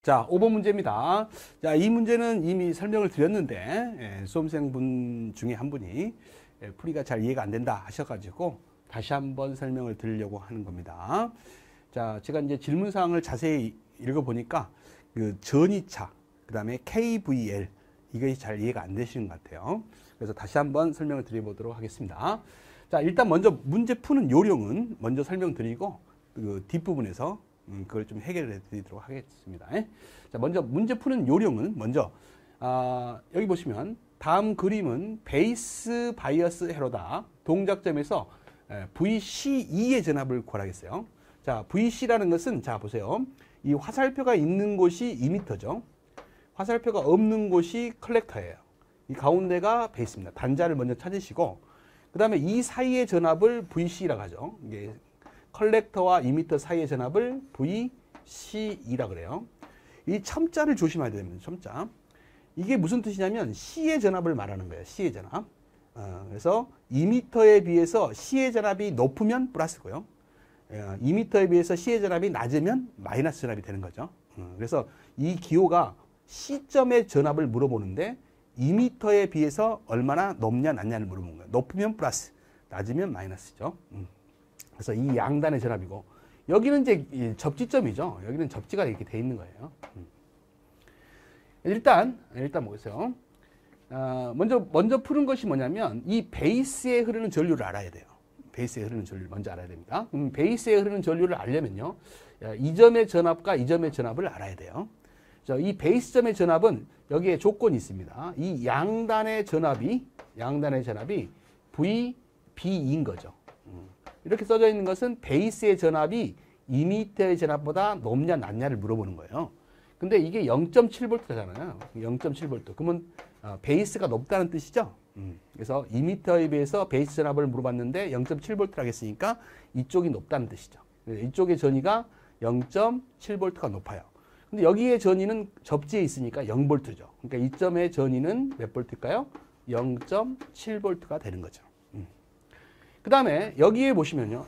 자, 5번 문제입니다. 자, 이 문제는 이미 설명을 드렸는데, 수험생분 중에 한 분이 풀이가 잘 이해가 안 된다 하셔가지고 다시 한번 설명을 드리려고 하는 겁니다. 자, 제가 이제 질문사항을 자세히 읽어보니까 그 전이차, 그 다음에 KVL, 이것이 잘 이해가 안 되시는 것 같아요. 그래서 다시 한번 설명을 드려보도록 하겠습니다. 자, 일단 먼저 문제 푸는 요령은 먼저 설명드리고 그 뒷부분에서 그걸 좀 해결해 드리도록 하겠습니다. 자, 먼저 문제 푸는 요령은 먼저 여기 보시면 다음 그림은 베이스 바이어스 회로다. 동작점에서 VC2의 전압을 구하라겠어요. 자, VC라는 것은 자 보세요. 이 화살표가 있는 곳이 2m죠. 화살표가 없는 곳이 컬렉터예요. 이 가운데가 베이스입니다. 단자를 먼저 찾으시고 그 다음에 이 사이의 전압을 VC라고 하죠. 이게 컬렉터와 2m 사이의 전압을 VC2라 그래요. 이 첨자를 조심해야 됩니다. 첨자. 이게 무슨 뜻이냐면 C의 전압을 말하는 거예요. C의 전압. 그래서 2m에 비해서 C의 전압이 높으면 플러스고요. 2m에 비해서 C의 전압이 낮으면 마이너스 전압이 되는 거죠. 그래서 이 기호가 C점의 전압을 물어보는데 2m에 비해서 얼마나 높냐 낮냐를 물어보는 거예요. 높으면 플러스, 낮으면 마이너스죠. 그래서 이 양단의 전압이고 여기는 이제 접지점이죠. 여기는 접지가 이렇게 돼 있는 거예요. 일단 보세요. 먼저 푸는 것이 뭐냐면 이 베이스에 흐르는 전류를 알아야 돼요. 베이스에 흐르는 전류를 먼저 알아야 됩니다. 베이스에 흐르는 전류를 알려면요. 이 점의 전압과 이 점의 전압을 알아야 돼요. 이 베이스점의 전압은 여기에 조건이 있습니다. 이 양단의 전압이 VB인 거죠. 이렇게 써져 있는 것은 베이스의 전압이 2m의 전압보다 높냐 낮냐를 물어보는 거예요. 근데 이게 0.7V잖아요. 0.7V. 그러면 베이스가 높다는 뜻이죠. 그래서 2m에 비해서 베이스 전압을 물어봤는데 0.7V라고 했으니까 이쪽이 높다는 뜻이죠. 이쪽의 전위가 0.7V가 높아요. 근데 여기에 전위는 접지에 있으니까 0V죠. 그러니까 이 점의 전위는 몇 볼트일까요? 0.7V가 되는 거죠. 그 다음에 여기에 보시면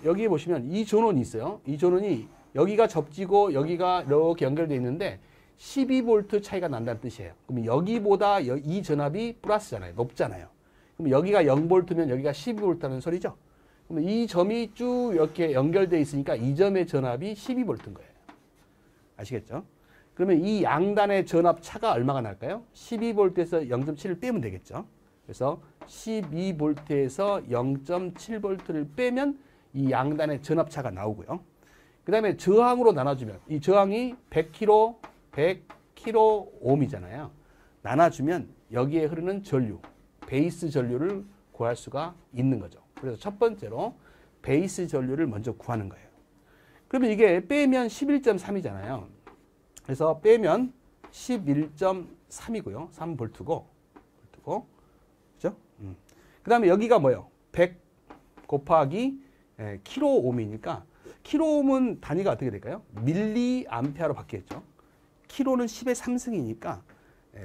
이 전원이 있어요. 이 전원이 여기가 접지고 여기가 이렇게 연결되어 있는데 12V 차이가 난다는 뜻이에요. 그럼 여기보다 이 전압이 플러스잖아요. 높잖아요. 그럼 여기가 0V면 여기가 12V라는 소리죠. 그럼 이 점이 쭉 이렇게 연결되어 있으니까 이 점의 전압이 12V인 거예요. 아시겠죠? 그러면 이 양단의 전압 차가 얼마가 날까요? 12V에서 0.7을 빼면 되겠죠. 그래서 12V에서 0.7V를 빼면 이 양단의 전압차가 나오고요. 그 다음에 저항으로 나눠주면 이 저항이 100kΩ이잖아요. 나눠주면 여기에 흐르는 전류, 베이스 전류를 구할 수가 있는 거죠. 그래서 첫 번째로 베이스 전류를 먼저 구하는 거예요. 그러면 이게 빼면 11.3이잖아요. 그래서 빼면 11.3이고요. 3V고. 그죠? 그 다음에 여기가 뭐예요? 100 곱하기 킬로옴이니까 킬로옴은 단위가 어떻게 될까요? 밀리암페어로 바뀌었죠. 킬로는 10의 3승이니까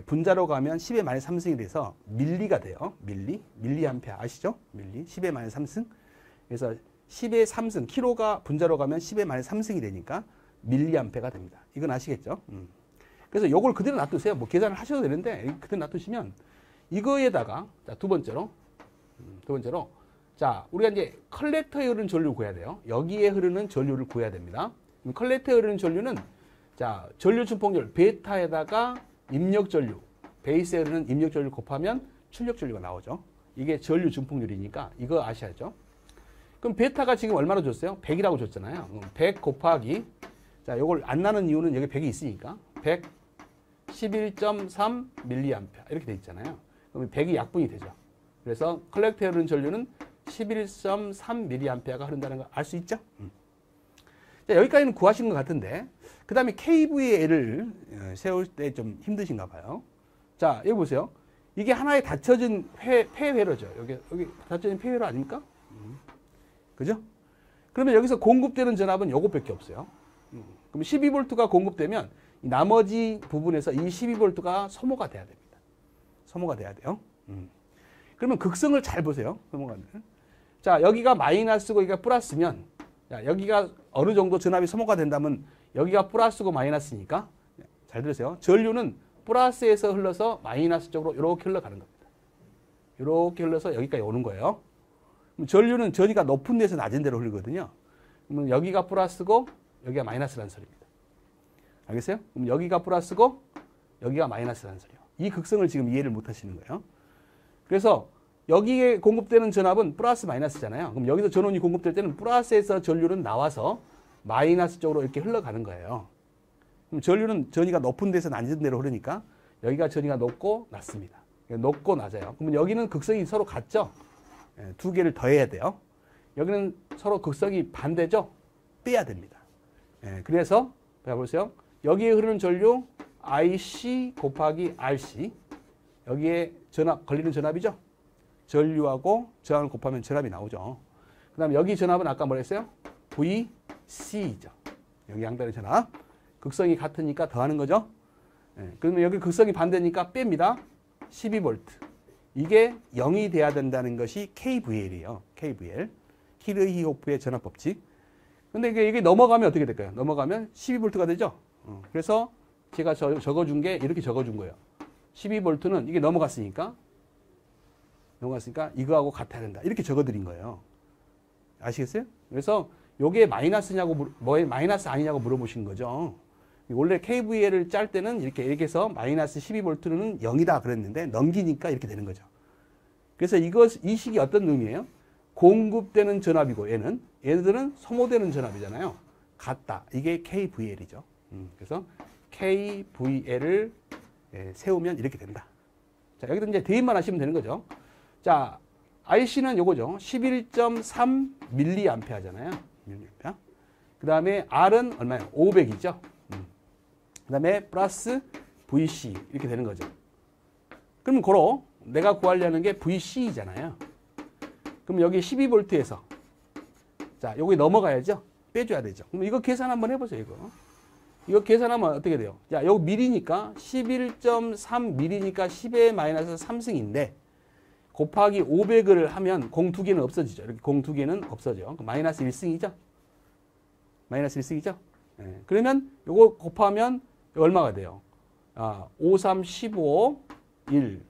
분자로 가면 10의 마이너스 3승이 돼서 밀리가 돼요. 밀리암페어 아시죠? 밀리 10의 마이너스 3승. 그래서 10의 3승 킬로가 분자로 가면 10의 마이너스 3승이 되니까 밀리암페어가 됩니다. 이건 아시겠죠? 그래서 요걸 그대로 놔두세요. 뭐 계산을 하셔도 되는데 그대로 놔두시면 이거에다가 자, 두 번째로 자, 우리가 이제 컬렉터에 흐르는 전류를 구해야 돼요. 여기에 흐르는 전류를 구해야 됩니다. 컬렉터에 흐르는 전류는 자, 전류 증폭률 베타에다가 입력 전류, 베이스에 흐르는 입력 전류를 곱하면 출력 전류가 나오죠. 이게 전류 증폭률이니까 이거 아셔야죠. 그럼 베타가 지금 얼마나 줬어요? 100이라고 줬잖아요. 100 곱하기 자, 요걸 안 나는 이유는 여기 100이 있으니까 100 11.3 밀리암페어 이렇게 돼 있잖아요. 그러면 100이 약분이 되죠. 그래서 컬렉터에 흐르는 전류는 11.3 밀리암페어가 흐른다는 걸 알 수 있죠? 자, 여기까지는 구하신 것 같은데 그 다음에 KVL을 세울 때 좀 힘드신가 봐요. 자, 여기 보세요. 이게 하나의 닫혀진 폐회로죠. 여기 닫혀진 폐회로 아닙니까? 그죠? 그러면 여기서 공급되는 전압은 요것밖에 없어요. 그럼 12V가 공급되면 나머지 부분에서 이 12V가 소모가 돼야 됩니다. 소모가 돼야 돼요. 그러면 극성을 잘 보세요. 소모가는. 자, 여기가 마이너스고 여기가 플러스면 자, 여기가 어느 정도 전압이 소모가 된다면 여기가 플러스고 마이너스니까 잘 들으세요. 전류는 플러스에서 흘러서 마이너스 쪽으로 이렇게 흘러가는 겁니다. 이렇게 흘러서 여기까지 오는 거예요. 그럼 전류는 전위가 높은 데서 낮은 데로 흐르거든요. 그러면 여기가 플러스고 여기가 마이너스라는 소리입니다. 알겠어요? 그럼 여기가 플러스고 여기가 마이너스라는 소리예요. 이 극성을 지금 이해를 못 하시는 거예요. 그래서 여기에 공급되는 전압은 플러스 마이너스잖아요. 그럼 여기서 전원이 공급될 때는 플러스에서 전류는 나와서 마이너스 쪽으로 이렇게 흘러가는 거예요. 그럼 전류는 전위가 높은 데서 낮은 데로 흐르니까 여기가 전위가 높고 낮습니다. 높고 낮아요. 그러면 여기는 극성이 서로 같죠? 두 개를 더해야 돼요. 여기는 서로 극성이 반대죠? 빼야 됩니다. 그래서 보세요. 여기에 흐르는 전류 IC 곱하기 RC, 여기에 전압, 걸리는 전압이죠? 전류하고 저항을 곱하면 전압이 나오죠. 그 다음에 여기 전압은 아까 뭐라 했어요? VC죠. 여기 양단의 전압. 극성이 같으니까 더하는 거죠. 그러면 여기 극성이 반대니까 뺍니다. 12V. 이게 0이 돼야 된다는 것이 KVL이에요. KVL. 키르히호프의 전압 법칙. 근데 이게 넘어가면 어떻게 될까요? 넘어가면 12V가 되죠. 그래서 제가 적어준 게 이렇게 적어준 거예요. 12V는 이게 넘어갔으니까 이거하고 같아야 된다. 이렇게 적어드린 거예요. 아시겠어요? 그래서 이게 마이너스냐고, 마이너스 아니냐고 물어보신 거죠. 원래 KVL을 짤 때는 이렇게 해서 마이너스 12V는 0이다 그랬는데 넘기니까 이렇게 되는 거죠. 그래서 이 식이 어떤 의미예요? 공급되는 전압이고 얘네들은 소모되는 전압이잖아요. 같다. 이게 KVL이죠. 그래서 KVL을 세우면 이렇게 된다. 자, 여기도 이제 대입만 하시면 되는 거죠. 자, IC는 요거죠. 11.3mA잖아요. 그 다음에 R은 얼마예요? 500이죠. 그 다음에 플러스 VC 이렇게 되는 거죠. 그럼 고로 내가 구하려는 게 VC잖아요. 그럼 여기 12V에서 자, 여기 넘어가야죠. 빼줘야 되죠. 그럼 이거 계산 한번 해보세요. 이거 계산하면 어떻게 돼요? 자, 여기 밀이니까 11.3mm니까 10의 마이너스 3승인데 곱하기 500을 하면 공 두 개는 없어지죠. 이렇게 공 두 개는 없어져. 마이너스 1승이죠. 마이너스 1승이죠. 그러면 요거 곱하면 얼마가 돼요? 5, 3, 15, 1. 그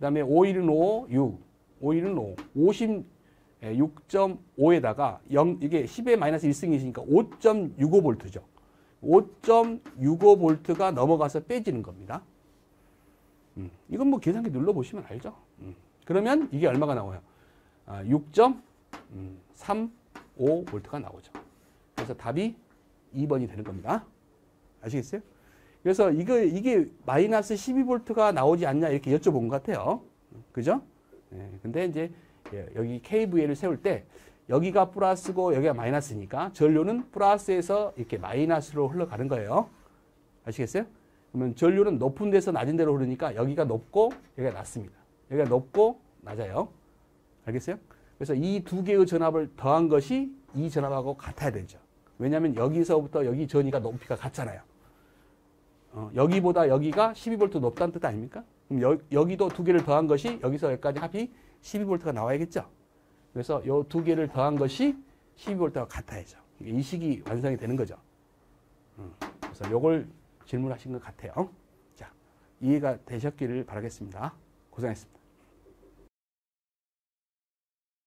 다음에 5, 1은 5, 6. 5, 1은 5. 56.5에다가 0, 이게 10의 마이너스 1승이시니까 5.65V죠. 5.65V가 넘어가서 빼지는 겁니다. 이건 뭐 계산기 눌러보시면 알죠. 그러면 이게 얼마가 나와요? 6.35V가 나오죠. 그래서 답이 2번이 되는 겁니다. 아시겠어요? 그래서 이게 마이너스 12V가 나오지 않냐 이렇게 여쭤본 것 같아요. 그죠? 근데 이제 여기 KVL을 세울 때 여기가 플러스고 여기가 마이너스니까 전류는 플러스에서 이렇게 마이너스로 흘러가는 거예요. 아시겠어요? 그러면 전류는 높은 데서 낮은 데로 흐르니까 여기가 높고 여기가 낮습니다. 여기가 높고 낮아요. 알겠어요? 그래서 이 두 개의 전압을 더한 것이 이 전압하고 같아야 되죠. 왜냐하면 여기서부터 여기 전위가 높이가 같잖아요. 여기보다 여기가 12V 높다는 뜻 아닙니까? 그럼 여기도 두 개를 더한 것이 여기서 여기까지 합이 12V가 나와야겠죠. 그래서 이 두 개를 더한 것이 12V가 같아야죠. 이 식이 완성이 되는 거죠. 그래서 이걸 질문하신 것 같아요. 자, 이해가 되셨기를 바라겠습니다. 고생하셨습니다.